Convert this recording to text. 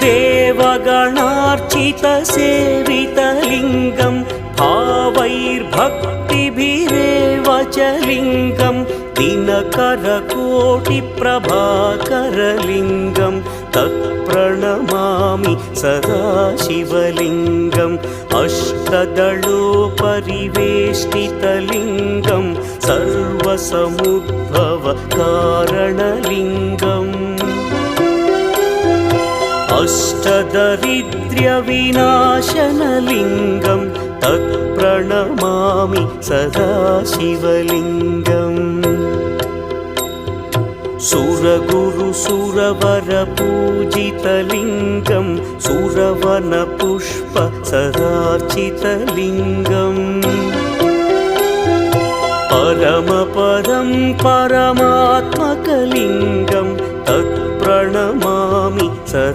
देवगणार्चितसेवितलिङ्गं भावैर्भक्तिभिरेव च लिङ्गं दिनकरकोटिप्रभाकरलिङ्गं तत्प्रणमामि सदा शिवलिङ्गम् अष्टदलोपरिवेष्टितलिङ्गं सर्वसमुद्भवकारणलिङ्गम् अष्टदरिद्र्यविनाशनलिङ्गं तत्प्रणमामि सदा शिवलिङ्गम् सुरगुरुसुरवरपूजितलिङ्गं सुरवनपुष्पसदार्चितलिङ्गम् परमपदं परमात्मकलिङ्गं तत्प्रणमामि सदा